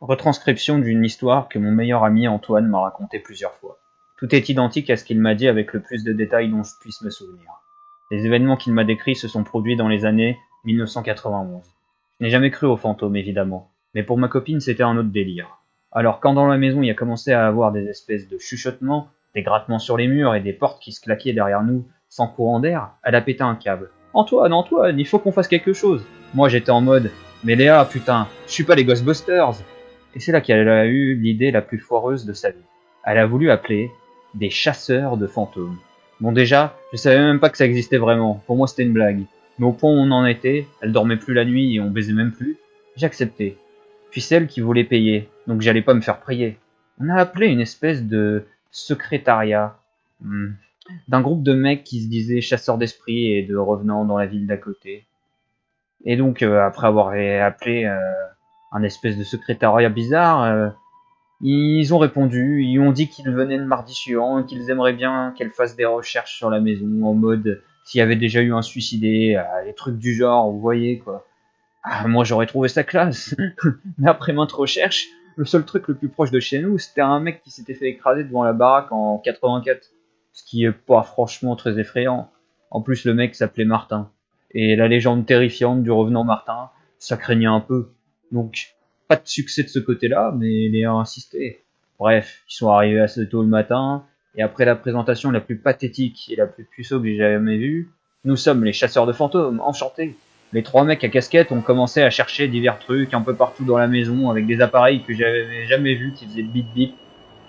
Retranscription d'une histoire que mon meilleur ami Antoine m'a racontée plusieurs fois. Tout est identique à ce qu'il m'a dit avec le plus de détails dont je puisse me souvenir. Les événements qu'il m'a décrits se sont produits dans les années 1991. Je n'ai jamais cru aux fantômes, évidemment, mais pour ma copine c'était un autre délire. Alors quand dans la maison il a commencé à avoir des espèces de chuchotements, des grattements sur les murs et des portes qui se claquaient derrière nous sans courant d'air, elle a pété un câble. Antoine, Antoine, il faut qu'on fasse quelque chose. Moi j'étais en mode, mais Léa, putain, je suis pas les Ghostbusters. Et c'est là qu'elle a eu l'idée la plus foireuse de sa vie. Elle a voulu appeler des chasseurs de fantômes. Bon déjà, je savais même pas que ça existait vraiment, pour moi c'était une blague. Mais au point où on en était, elle dormait plus la nuit et on baisait même plus, j'ai accepté. Puis celle qui voulait payer, donc j'allais pas me faire prier. On a appelé une espèce de secrétariat, d'un groupe de mecs qui se disaient chasseurs d'esprits et de revenants dans la ville d'à côté. Et donc après avoir appelé un espèce de secrétariat bizarre, ils ont répondu, ils ont dit qu'ils venaient le mardi suivant et qu'ils aimeraient bien qu'elle fasse des recherches sur la maison, en mode s'il y avait déjà eu un suicidé, des trucs du genre, vous voyez quoi. Ah, moi j'aurais trouvé ça classe, mais après maintes recherches, le seul truc le plus proche de chez nous, c'était un mec qui s'était fait écraser devant la baraque en 84, ce qui est pas franchement très effrayant. En plus le mec s'appelait Martin, et la légende terrifiante du revenant Martin, ça craignait un peu. Donc pas de succès de ce côté-là, mais Léa a insisté. Bref, ils sont arrivés assez tôt le matin, et après la présentation la plus pathétique et la plus puceau que j'ai jamais vue, nous sommes les chasseurs de fantômes, enchantés. Les trois mecs à casquette ont commencé à chercher divers trucs un peu partout dans la maison avec des appareils que j'avais jamais vus qui faisaient bip bip.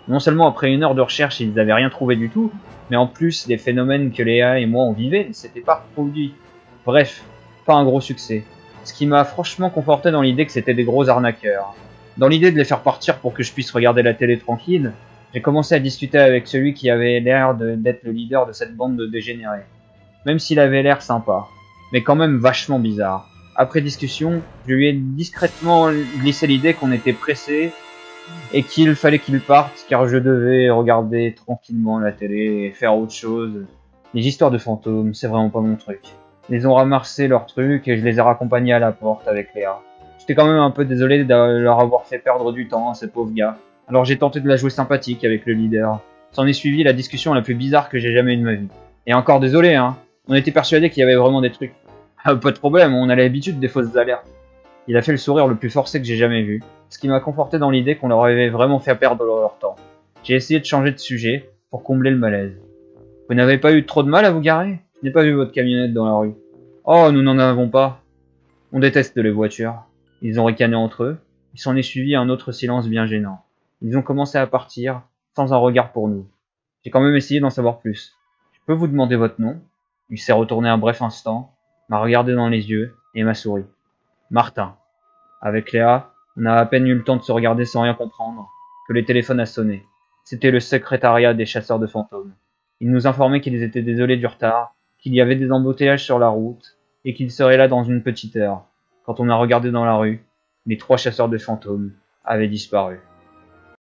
Non seulement après une heure de recherche ils n'avaient rien trouvé du tout, mais en plus les phénomènes que Léa et moi on vivait ne s'étaient pas reproduits. Bref, pas un gros succès. Ce qui m'a franchement conforté dans l'idée que c'était des gros arnaqueurs. Dans l'idée de les faire partir pour que je puisse regarder la télé tranquille, j'ai commencé à discuter avec celui qui avait l'air d'être le leader de cette bande de dégénérés. Même s'il avait l'air sympa, mais quand même vachement bizarre. Après discussion, je lui ai discrètement glissé l'idée qu'on était pressé et qu'il fallait qu'il parte car je devais regarder tranquillement la télé et faire autre chose. Les histoires de fantômes, c'est vraiment pas mon truc. Ils ont ramassé leurs trucs et je les ai raccompagnés à la porte avec Léa. J'étais quand même un peu désolé de leur avoir fait perdre du temps à ces pauvres gars. Alors j'ai tenté de la jouer sympathique avec le leader. S'en est suivi la discussion la plus bizarre que j'ai jamais eue de ma vie. Et encore désolé, hein. On était persuadés qu'il y avait vraiment des trucs. Ah, pas de problème, on a l'habitude des fausses alertes. Il a fait le sourire le plus forcé que j'ai jamais vu, ce qui m'a conforté dans l'idée qu'on leur avait vraiment fait perdre leur temps. J'ai essayé de changer de sujet pour combler le malaise. Vous n'avez pas eu trop de mal à vous garer? Je n'ai pas vu votre camionnette dans la rue. Oh, nous n'en avons pas. On déteste les voitures. Ils ont ricané entre eux. Il s'en est suivi un autre silence bien gênant. Ils ont commencé à partir, sans un regard pour nous. J'ai quand même essayé d'en savoir plus. Je peux vous demander votre nom? Il s'est retourné un bref instant, m'a regardé dans les yeux et m'a souri. Martin. Avec Léa, on a à peine eu le temps de se regarder sans rien comprendre, que le téléphone a sonné. C'était le secrétariat des chasseurs de fantômes. Ils nous informaient qu'ils étaient désolés du retard, qu'il y avait des embouteillages sur la route, et qu'ils seraient là dans une petite heure. Quand on a regardé dans la rue, les trois chasseurs de fantômes avaient disparu.